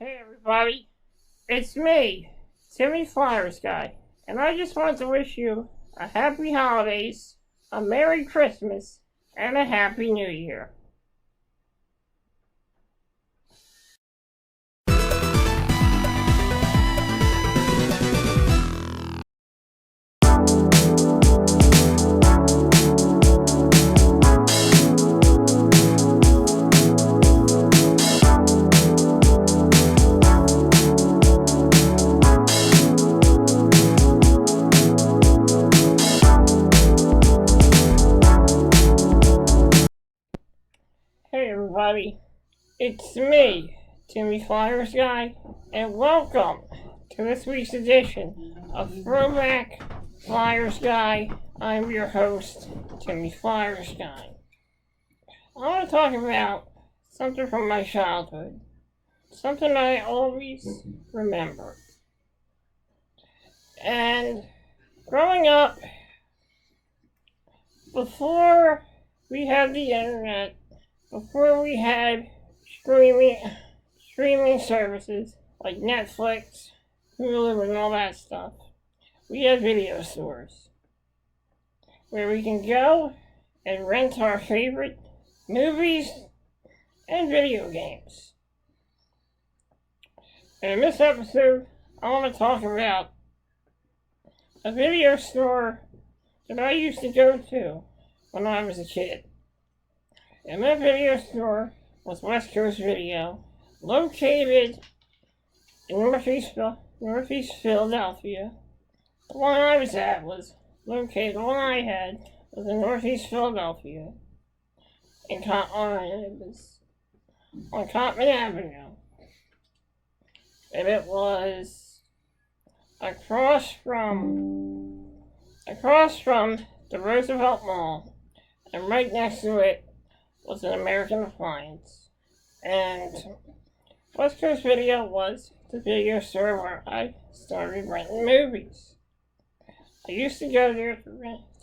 Hey everybody, it's me, Timmy Flyersguy, and I just want to wish you a happy holidays, a Merry Christmas, and a Happy New Year. Hey everybody, it's me, Timmy Flyersguy, and welcome to this week's edition of Throwback Flyersguy. I'm your host, Timmy Flyersguy. I want to talk about something from my childhood, something I always remember. And growing up, before we had the internet, before we had streaming services like Netflix, Hulu, and all that stuff, we had video stores where we can go and rent our favorite movies and video games. And in this episode, I want to talk about a video store that I used to go to when I was a kid. And that video store was West Coast Video, located in Northeast Philadelphia. The one I was at was located, the one I had was in Northeast Philadelphia, it was on Cottman Avenue. And it was across from the Roosevelt Mall, and right next to it was an American Appliance. And West Coast Video was the video store where I started renting movies. I used to go there to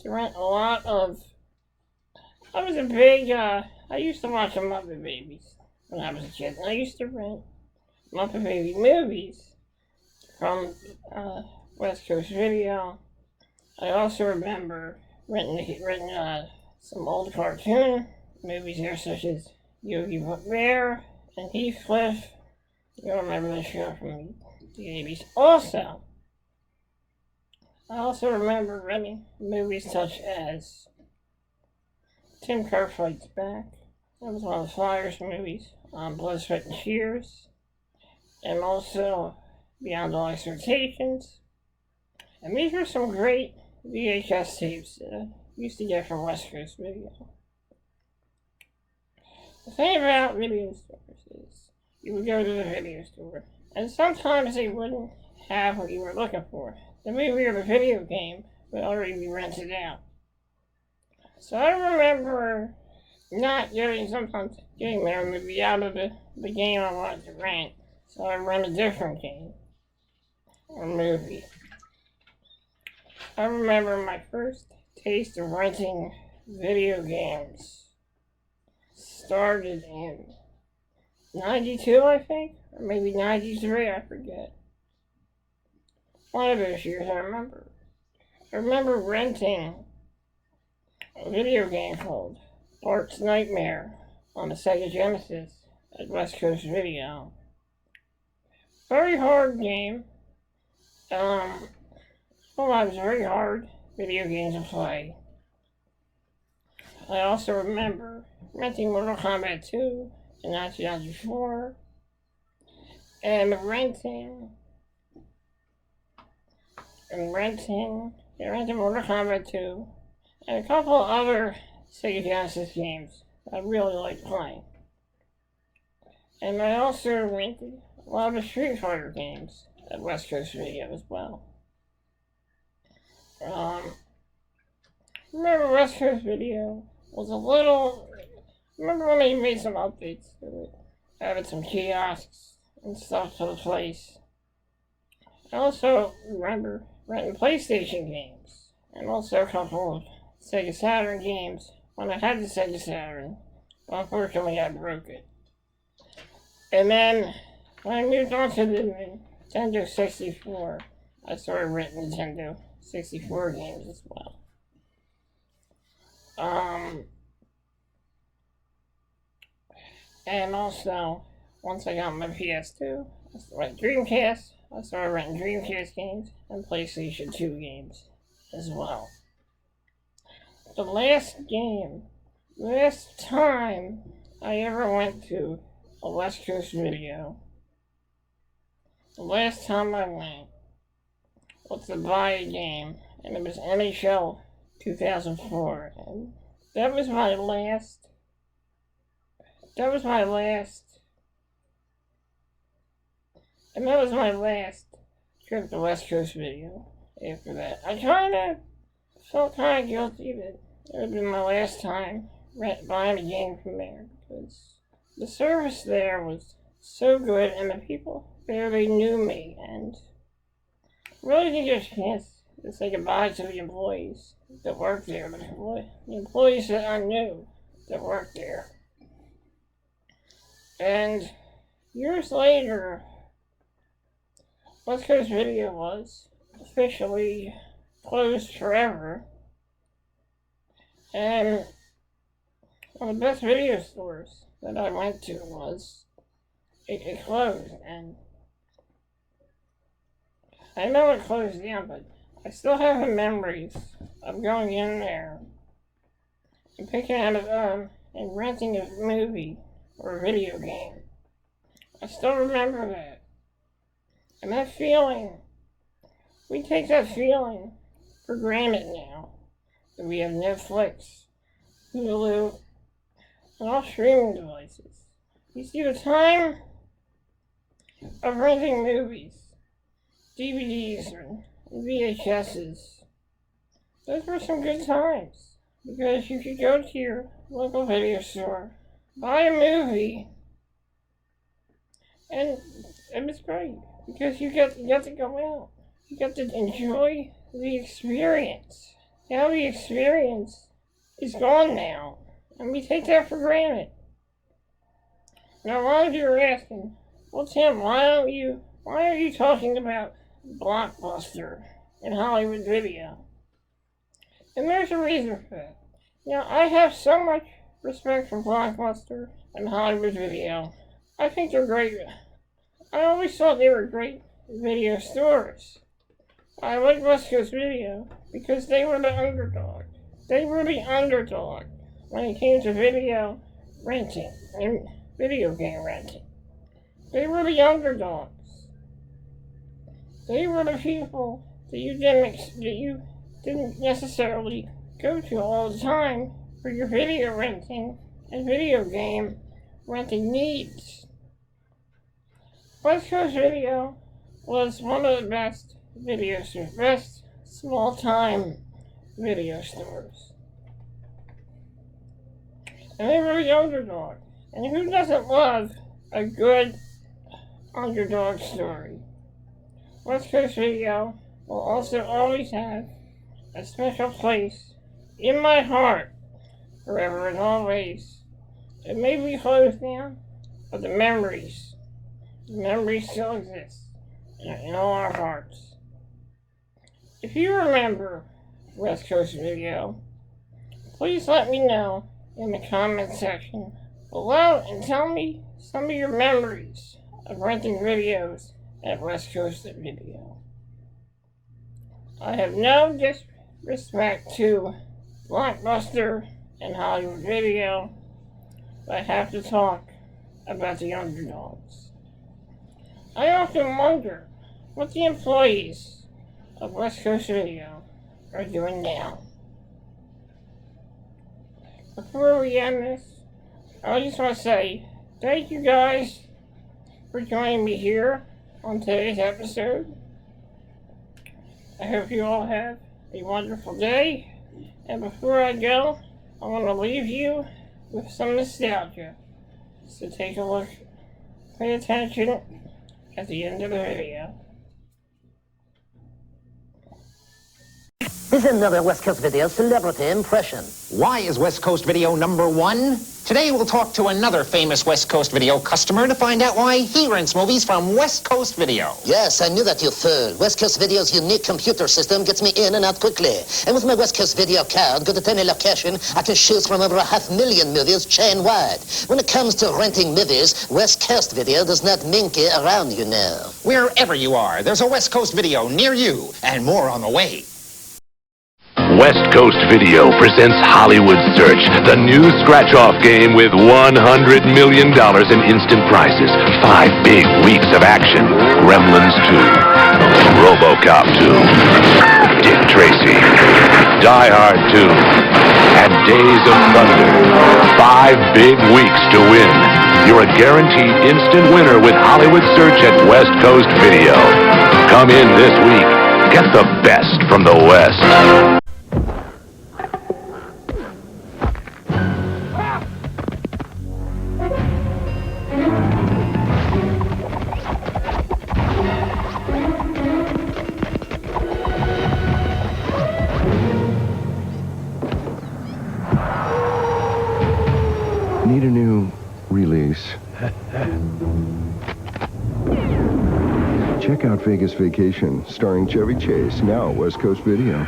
rent a lot of... I used to watch the Muppet Babies when I was a kid. And I used to rent Muppet Baby movies from West Coast Video. I also remember renting some old cartoon movies here, such as Yogi Bear and Heathcliff. You'll remember the show from the 80s. I also remember renting movies such as Tim Curry Fights Back. That was one of the Flyers movies. Blood, Sweat, and Tears. And also Beyond All Expectations. And these were some great VHS tapes that I used to get from West Coast Video. The thing about video stores is you would go to the video store, and sometimes they wouldn't have what you were looking for. The movie or the video game would already be rented out. So I remember sometimes getting their movie out of the game I wanted to rent. So I rent a different game or movie. I remember my first taste of renting video games started in 92, I think, or maybe 93, I forget. One of those years I remember. I remember renting a video game called Bart's Nightmare on the Sega Genesis at West Coast Video. Very hard game. It was very hard video games to play. I also remember renting Mortal Kombat 2 in 1994, and renting Mortal Kombat 2, and a couple other Sega Genesis games I really liked playing. And I also rented a lot of Street Fighter games at West Coast Video as well. Remember West Coast Video was remember when they made some updates to it, added some kiosks and stuff to the place. I also remember renting PlayStation games, and also a couple of Sega Saturn games when I had the Sega Saturn, but unfortunately I broke it. And then when I moved on to the Nintendo 64, I started renting Nintendo 64 games as well. And also, once I got my PS2, Dreamcast, I started renting Dreamcast games and PlayStation 2 games as well. The last time I ever went to a West Coast video, the last time I went was to buy a game, and it was NHL 2004, and that was my last trip to West Coast video. After that, I felt kind of guilty that it would have been my last time buying a game from there, because the service there was so good, and the people there, they knew me, and really didn't get a chance to say goodbye to the employees that worked there, the employees that I knew that worked there. And years later, West Coast Video was officially closed forever. And one of the best video stores that I went to was, it closed. And I know it closed down, but I still have the memories of going in there and picking out and renting a movie or a video game. I still remember that. And that feeling, we take that feeling for granted now. That we have Netflix, Hulu, and all streaming devices. You see, the time of renting movies, DVDs, and VHSs, those were some good times. Because you could go to your local video store, buy a movie, and it was great. Because you get to go out. You get to enjoy the experience. Now the experience is gone now, and we take that for granted. Now, a lot of you are asking, well, Tim, why are you talking about Blockbuster and Hollywood Video? And there's a reason for that. Now, I have so much respect for Blockbuster and Hollywood Video. I think they're great. I always thought they were great video stores. I like West Coast Video because they were the underdog. They were the underdog when it came to video renting and video game renting. They were the underdogs. They were the people that you didn't necessarily go to all the time for your video renting and video game renting needs. West Coast Video was one of the best small-time video stores. And they were the underdog. And who doesn't love a good underdog story? West Coast Video will also always have a special place in my heart, forever and always. It may be closed down, but the memories still exist in all our hearts. If you remember West Coast Video, please let me know in the comment section below and tell me some of your memories of renting videos at West Coast Video. I have no disrespect to Blockbuster and Hollywood Video, but I have to talk about the underdogs. I often wonder what the employees of West Coast Video are doing now. Before we end this, I just want to say thank you guys for joining me here on today's episode. I hope you all have a wonderful day. And before I go, I want to leave you with some nostalgia. So take a look, pay attention at the end of the video. This is another West Coast Video celebrity impression. Why is West Coast Video #1? Today we'll talk to another famous West Coast Video customer to find out why he rents movies from West Coast Video. Yes, I knew that, you fool. West Coast Video's unique computer system gets me in and out quickly. And with my West Coast Video card, go to any location, I can choose from over 500,000 movies chain-wide. When it comes to renting movies, West Coast Video does not minky around, you know. Wherever you are, there's a West Coast Video near you, and more on the way. West Coast Video presents Hollywood Search, the new scratch-off game with $100 million in instant prizes. 5 big weeks of action. Gremlins 2, RoboCop 2, Dick Tracy, Die Hard 2, and Days of Thunder. 5 big weeks to win. You're a guaranteed instant winner with Hollywood Search at West Coast Video. Come in this week. Get the best from the West. Need a new release. Check out Vegas Vacation, starring Chevy Chase, now West Coast Video.